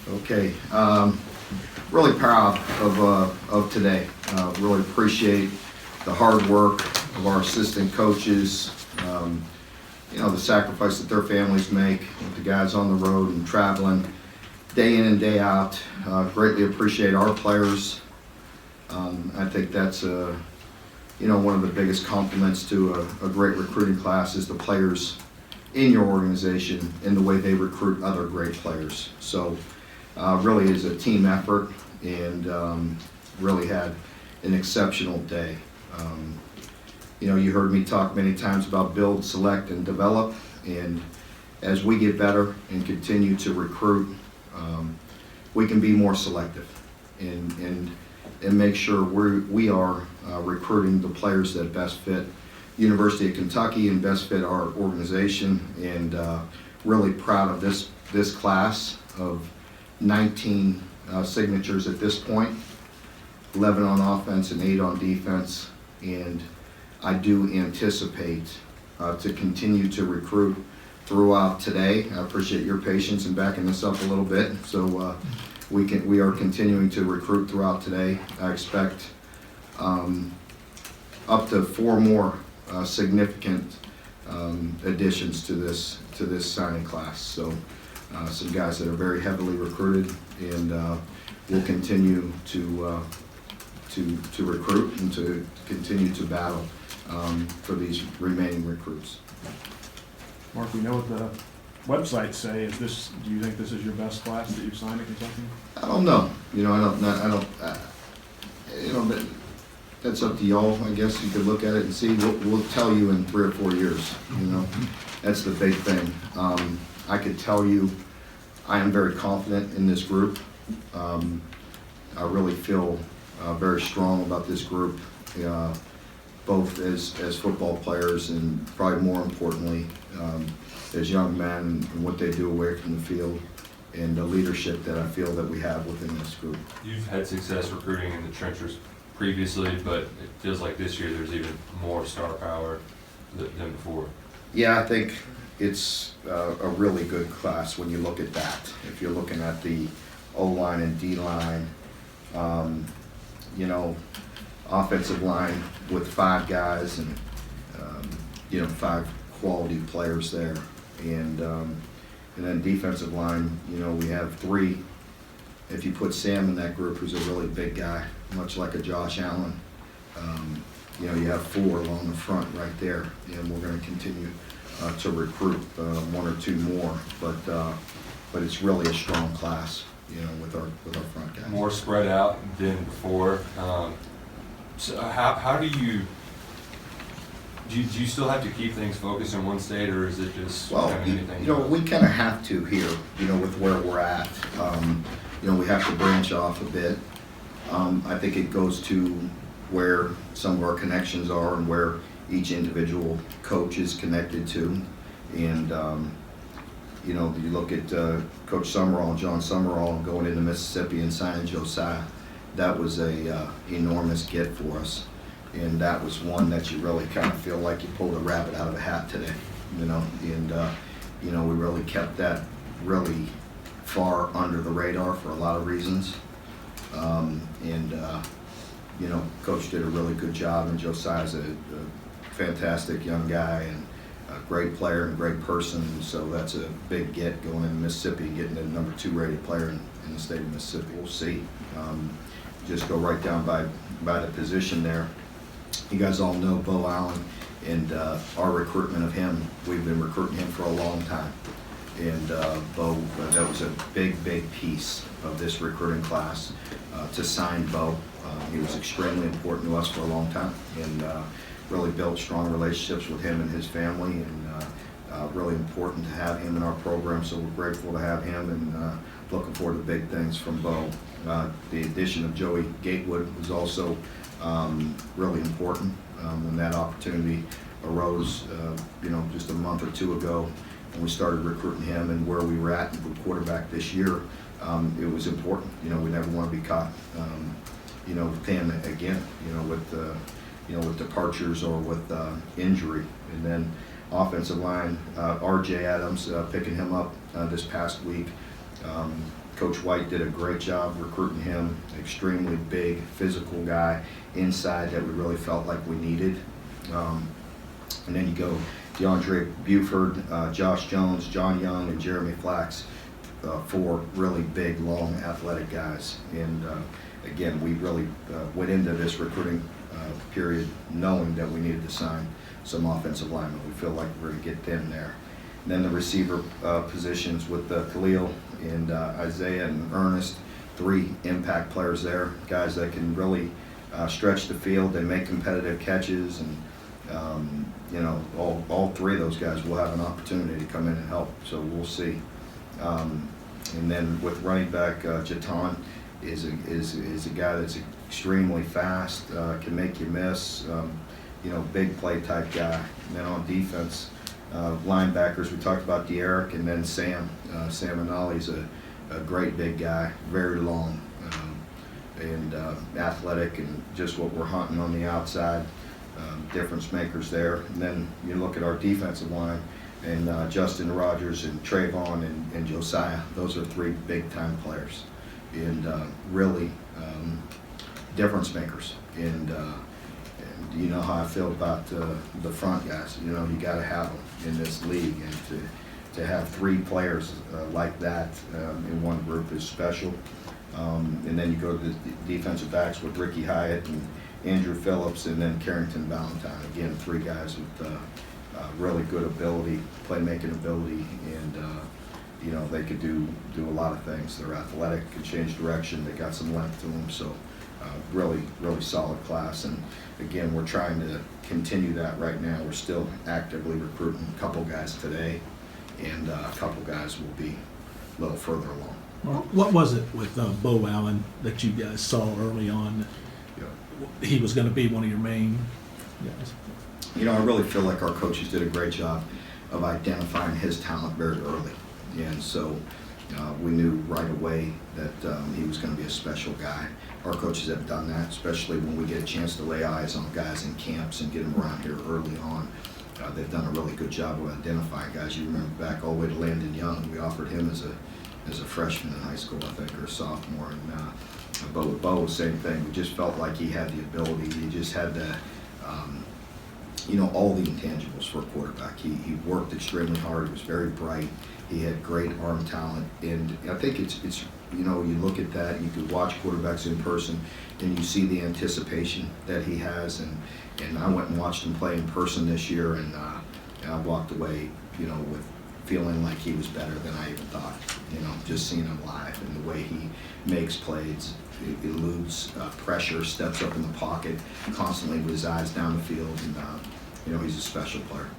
Okay, really proud of today. Really appreciate the hard work of our assistant coaches. The sacrifice that their families make with the guys on the road and traveling day in and day out. Greatly appreciate our players. I think that's one of the biggest compliments to a great recruiting class is the players in your organization and the way they recruit other great players. So really is a team effort, and really had an exceptional day. You heard me talk many times about build, select, and develop, and as we get better and continue to recruit, we can be more selective and make sure we are recruiting the players that best fit University of Kentucky and best fit our organization. And really proud of this class of 19 signatures at this point, 11 on offense and 8 on defense. And I do anticipate to continue to recruit throughout today. I appreciate your patience in backing this up a little bit. So we are continuing to recruit throughout today. I expect up to 4 more significant additions to this signing class. So some guys that are very heavily recruited, and we'll continue to recruit and to continue to battle for these remaining recruits. Mark, we know what the websites say. Do you think this is your best class that you've signed at Kentucky? I don't know. That's up to y'all. I guess you could look at it and see. We'll tell you in 3 or 4 years. That's the big thing. I could tell you, I am very confident in this group. I really feel very strong about this group, both as football players and probably more importantly, as young men and what they do away from the field, and the leadership that I feel that we have within this group. You've had success recruiting in the trenches previously, but it feels like this year there's even more star power than before. Yeah, I think it's a really good class when you look at that. If you're looking at the O-line and D-line, offensive line with 5 guys and 5 quality players there, and then defensive line, we have 3. If you put Sam in that group, who's a really big guy, much like a Josh Allen, you have 4 along the front right there, and we're going to continue to recruit 1 or 2 more, but it's really a strong class, with our front guys. More spread out than before. So how do you still have to keep things focused in one state, or is it just anything? We kind of have to here, with where we're at. We have to branch off a bit. I think it goes to where some of our connections are and where each individual coach is connected to. And, you look at Coach Summerall, John Summerall, going into Mississippi and signing Josiah. That was a enormous get for us. And that was one that you really kind of feel like you pulled a rabbit out of a hat today, and we really kept that really far under the radar for a lot of reasons. Coach did a really good job, and Josiah's a fantastic young guy and a great player and a great person, and so that's a big get going into Mississippi and getting the number 2 rated player in the state of Mississippi. We'll see. Just go right down by the position there. You guys all know Bo Allen, and our recruitment of him. We've been recruiting him for a long time. And Bo, that was a big piece of this recruiting class to sign Bo. He was extremely important to us for a long time, and really built strong relationships with him and his family, and really important to have him in our program. So we're grateful to have him, and looking forward to big things from Bo. The addition of Joey Gatewood was also really important when that opportunity arose, just a month or 2 ago, and we started recruiting him, and where we were at for quarterback this year, it was important. We never want to be caught, with him again, with departures or with injury. And then offensive line, R.J. Adams, picking him up this past week. Coach White did a great job recruiting him, extremely big, physical guy inside that we really felt like we needed. And then you go DeAndre Buford, Josh Jones, John Young, and Jeremy Flax, 4 really big, long, athletic guys. And again, we really went into this recruiting period knowing that we needed to sign some offensive linemen. We feel like we're going to get them there. And then the receiver positions with Khalil and Isaiah and Ernest, 3 impact players there, guys that can really stretch the field and make competitive catches. And you know, all 3 of those guys will have an opportunity to come in and help. So we'll see. And then with running back, Jatan is a guy that's extremely fast, can make you miss. You know, big play type guy. And then on defense, linebackers, we talked about De'Eric, and then Sam. Sam Anali's a great big guy, very long, and athletic, and just what we're hunting on the outside. Difference makers there. And then you look at our defensive line, and Justin Rogers and Trayvon and Josiah. Those are 3 big-time players, and really difference makers. And you know how I feel about the front guys. You know, you got to have them in this league, and to have 3 players like that in one group is special. And then you go to the defensive backs with Ricky Hyatt and Andrew Phillips, and then Carrington Valentine. Again, 3 guys with really good ability, playmaking ability, and you know, they could do a lot of things. They're athletic, can change direction. They got some length to them, so really solid class. And again, we're trying to continue that right now. We're still actively recruiting a couple guys today, and a couple guys will be a little further along. What was it with Bo Allen that you guys saw early on? He was going to be one of your main guys. You know, I really feel like our coaches did a great job of identifying his talent very early. And so we knew right away that he was going to be a special guy. Our coaches have done that, especially when we get a chance to lay eyes on guys in camps and get them around here early on. They've done a really good job of identifying guys. You remember back all the way to Landon Young. We offered him as a freshman in high school, I think, or a sophomore. And but with Bo, same thing. We just felt like he had the ability. He just had the, you know, all the intangibles for a quarterback. He worked extremely hard. He was very bright. He had great arm talent. And I think it's you know, you look at that, you could watch quarterbacks in person, and you see the anticipation that he has. And I went and watched him play in person this year, and I walked away, you know, with feeling like he was better than I even thought. You know, just seeing him live and the way he makes plays, eludes pressure, steps up in the pocket constantly with his eyes down the field, and you know, he's a special player.